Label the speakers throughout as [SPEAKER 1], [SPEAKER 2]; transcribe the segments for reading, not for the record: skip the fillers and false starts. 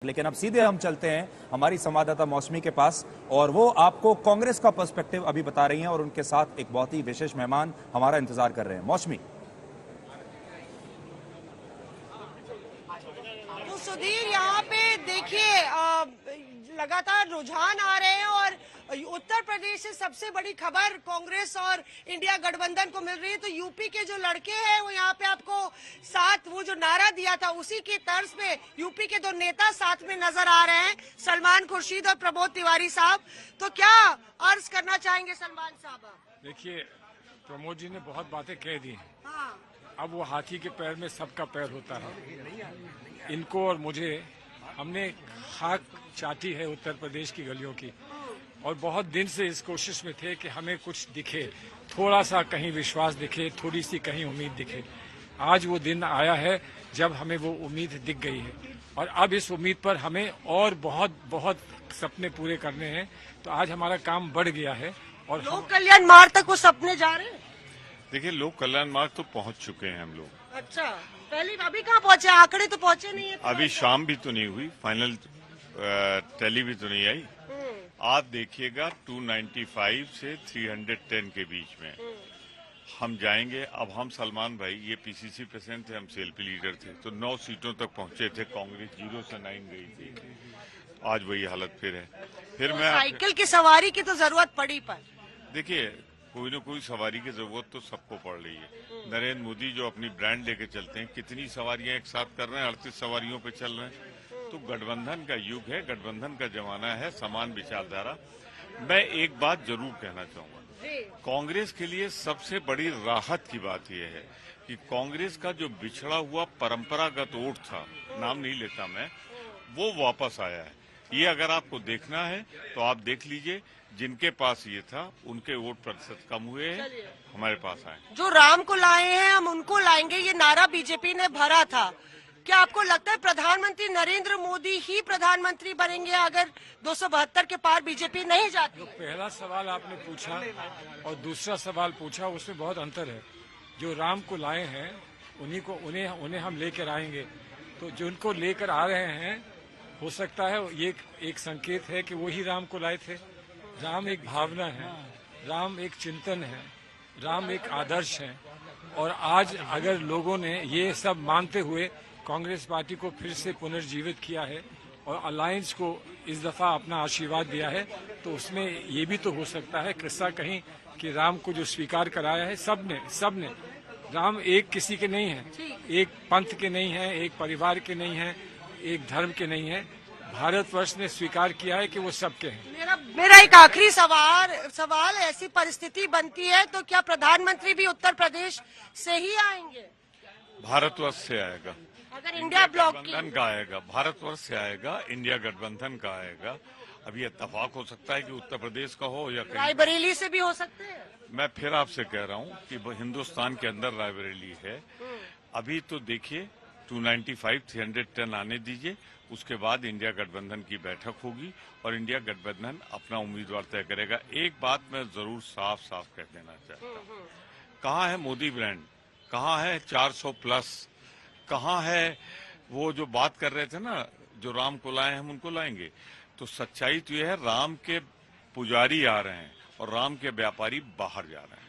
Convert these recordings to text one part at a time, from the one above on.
[SPEAKER 1] लेकिन अब सीधे हम चलते हैं हमारी संवाददाता मौसमी के पास और वो आपको कांग्रेस का पर्सपेक्टिव अभी बता रही हैं और उनके साथ एक बहुत ही विशेष मेहमान हमारा इंतजार कर रहे हैं। मौसमी।
[SPEAKER 2] तो सुधीर, यहाँ पे देखिए लगातार रुझान आ रहे हैं और उत्तर प्रदेश से सबसे बड़ी खबर कांग्रेस और इंडिया गठबंधन को मिल रही है। तो यूपी के जो लड़के हैं वो यहाँ पे आपको साथ वो जो नारा दिया था उसी की तर्ज पे यूपी के दो नेता साथ में नजर आ रहे हैं, सलमान खुर्शीद और प्रमोद तिवारी साहब। तो क्या अर्ज करना चाहेंगे सलमान साहब?
[SPEAKER 3] देखिए, प्रमोद जी ने बहुत बातें कह दी हैं।
[SPEAKER 2] हाँ।
[SPEAKER 3] अब वो हाथी के पैर में सबका पैर होता है। इनको और मुझे, हमने खाक चाटी है उत्तर प्रदेश की गलियों की और बहुत दिन से इस कोशिश में थे कि हमें कुछ दिखे, थोड़ा सा कहीं विश्वास दिखे, थोड़ी सी कहीं उम्मीद दिखे। आज वो दिन आया है जब हमें वो उम्मीद दिख गई है और अब इस उम्मीद पर हमें और बहुत बहुत सपने पूरे करने हैं। तो आज हमारा काम बढ़ गया है और
[SPEAKER 2] लोक कल्याण मार्ग तक वो सपने जा रहे हैं।
[SPEAKER 4] देखिए, लोक कल्याण मार्ग तो पहुंच चुके हैं हम लोग।
[SPEAKER 2] अच्छा, पहले अभी कहाँ पहुंचे? आंकड़े तो पहुंचे नहीं है।
[SPEAKER 4] अभी शाम भी तो नहीं हुई, फाइनल टैली भी तो नहीं आई। आप देखिएगा 295 से 310 के बीच में हम जाएंगे। अब हम सलमान भाई, ये पीसीसी प्रेसिडेंट थे, हम सीएलपी लीडर थे, तो 9 सीटों तक पहुंचे थे। कांग्रेस 0 से 9 गई थी। आज वही हालत फिर है। फिर
[SPEAKER 2] तो
[SPEAKER 4] मैं
[SPEAKER 2] साइकिल की सवारी की तो जरूरत पड़ी, पर
[SPEAKER 4] देखिए, कोई न कोई सवारी की जरूरत तो सबको पड़ रही है। नरेंद्र मोदी जो अपनी ब्रांड लेके चलते हैं, कितनी सवारियां एक साथ कर रहे हैं, 38 सवारियों पे चल रहे हैं। तो गठबंधन का युग है, गठबंधन का जमाना है, समान विचारधारा। मैं एक बात जरूर कहना चाहूंगा, कांग्रेस के लिए सबसे बड़ी राहत की बात यह है कि कांग्रेस का जो बिछड़ा हुआ परंपरागत वोट था, नाम नहीं लेता मैं, वो वापस आया है। ये अगर आपको देखना है तो आप देख लीजिए, जिनके पास ये था उनके वोट प्रतिशत कम हुए हैं, हमारे पास आए।
[SPEAKER 2] जो राम को लाए हैं हम उनको लाएंगे, ये नारा बीजेपी ने भरा था। क्या आपको लगता है प्रधानमंत्री नरेंद्र मोदी ही प्रधानमंत्री बनेंगे अगर 272 के पार बीजेपी नहीं जाती?
[SPEAKER 3] जो पहला सवाल आपने पूछा और दूसरा सवाल पूछा, उसमें बहुत अंतर है। जो राम को लाए हैं उन्हें हम लेकर आएंगे। तो जिनको लेकर आ रहे हैं, हो सकता है ये एक संकेत है कि वही राम को लाए थे। राम एक भावना है, राम एक चिंतन है, राम एक आदर्श है। और आज अगर लोगों ने ये सब मानते हुए कांग्रेस पार्टी को फिर से पुनर्जीवित किया है और अलायंस को इस दफा अपना आशीर्वाद दिया है, तो उसमें ये भी तो हो सकता है किस्सा कहीं कि राम को जो स्वीकार कराया है सबने राम एक किसी के नहीं है, एक पंथ के नहीं है, एक परिवार के नहीं है, एक धर्म के नहीं है। भारतवर्ष ने स्वीकार किया है कि वो सबके हैं।
[SPEAKER 2] मेरा एक आखिरी सवाल, ऐसी परिस्थिति बनती है तो क्या प्रधानमंत्री भी उत्तर प्रदेश से ही आएंगे?
[SPEAKER 4] भारतवर्ष से आएगा,
[SPEAKER 2] अगर इंडिया ब्लॉक
[SPEAKER 4] गठबंधन का आएगा, भारतवर्ष से आएगा, इंडिया गठबंधन का आएगा। अभी इत्तेफाक हो सकता है कि उत्तर प्रदेश का हो या
[SPEAKER 2] रायबरेली से भी हो सकते हैं।
[SPEAKER 4] मैं फिर आपसे कह रहा हूँ कि हिंदुस्तान के अंदर रायबरेली है। अभी तो देखिए 295 310 आने दीजिए, उसके बाद इंडिया गठबंधन की बैठक होगी और इंडिया गठबंधन अपना उम्मीदवार तय करेगा। एक बात मैं जरूर साफ साफ कह देना चाहता हूँ, कहाँ है मोदी ब्रांड, कहाँ है 400 प्लस, कहाँ है वो जो बात कर रहे थे ना, जो राम को लाए हम उनको लाएंगे। तो सच्चाई तो यह है, राम के पुजारी आ रहे हैं और राम के व्यापारी बाहर जा रहे हैं।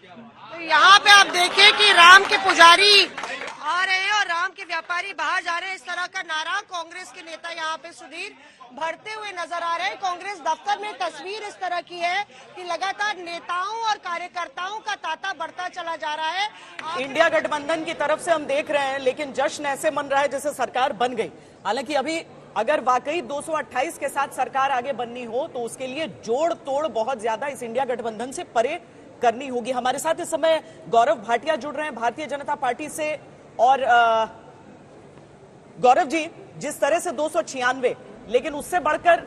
[SPEAKER 2] तो यहाँ पे आप देखिए कि राम के पुजारी आ रहे हैं और राम के व्यापारी बाहर जा रहे हैं। इस तरह का नारा कांग्रेस के नेता यहाँ पे सुधीर भरते हुए नजर आ रहे हैं। कांग्रेस दफ्तर में तस्वीर इस तरह की है कि लगातार नेताओं और कार्यकर्ताओं का तांता बढ़ता चला जा रहा है।
[SPEAKER 5] इंडिया गठबंधन की तरफ से हम देख रहे हैं, लेकिन जश्न ऐसे मन रहा है जैसे सरकार बन गई। हालांकि अभी अगर वाकई 228 के साथ सरकार आगे बननी हो तो उसके लिए जोड़ तोड़ बहुत ज्यादा इस इंडिया गठबंधन से परे करनी होगी। हमारे साथ इस समय गौरव भाटिया जुड़ रहे हैं भारतीय जनता पार्टी से। और गौरव जी, जिस तरह से 296, लेकिन उससे बढ़कर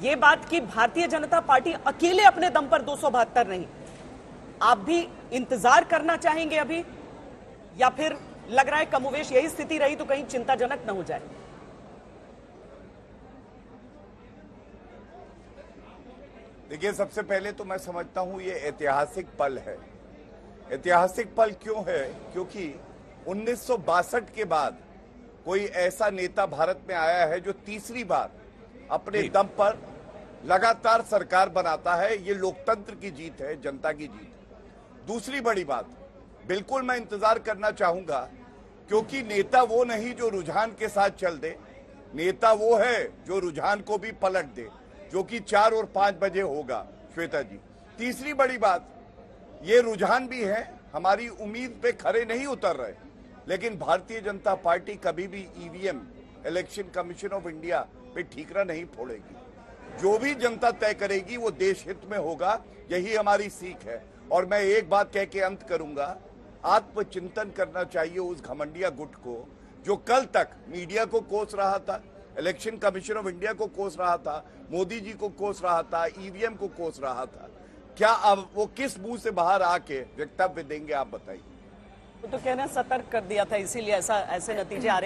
[SPEAKER 5] ये बात कि भारतीय जनता पार्टी अकेले अपने दम पर 272 नहीं, आप भी इंतजार करना चाहेंगे अभी, या फिर लग रहा है कमोवेश यही स्थिति रही तो कहीं चिंताजनक न हो जाए?
[SPEAKER 6] देखिए, सबसे पहले तो मैं समझता हूं ये ऐतिहासिक पल है। ऐतिहासिक पल क्यों है? क्योंकि 1962 के बाद कोई ऐसा नेता भारत में आया है जो तीसरी बार अपने दम पर लगातार सरकार बनाता है। ये लोकतंत्र की जीत है, जनता की जीत है। दूसरी बड़ी बात, बिल्कुल मैं इंतजार करना चाहूंगा, क्योंकि नेता वो नहीं जो रुझान के साथ चल दे, नेता वो है जो रुझान को भी पलट दे, जो कि 4 और 5 बजे होगा। श्वेता जी, तीसरी बड़ी बात, ये रुझान भी है, हमारी उम्मीद पे खरे नहीं उतर रहे, लेकिन भारतीय जनता पार्टी कभी भी EVM, election commission of India पे ठीकरा नहीं फोड़ेगी। जो भी जनता तय करेगी वो देश हित में होगा, यही हमारी सीख है। और मैं एक बात कह के अंत करूंगा, आत्मचिंतन करना चाहिए उस घमंडिया गुट को जो कल तक मीडिया को कोस रहा था, इलेक्शन कमीशन ऑफ इंडिया को कोस रहा था, मोदी जी को कोस रहा था, ईवीएम को कोस रहा था। क्या अब वो किस मुंह से बाहर आके वक्तव्य देंगे, आप बताइए।
[SPEAKER 5] तो कहना सतर्क कर दिया था, इसीलिए ऐसे नतीजे आ रहे हैं।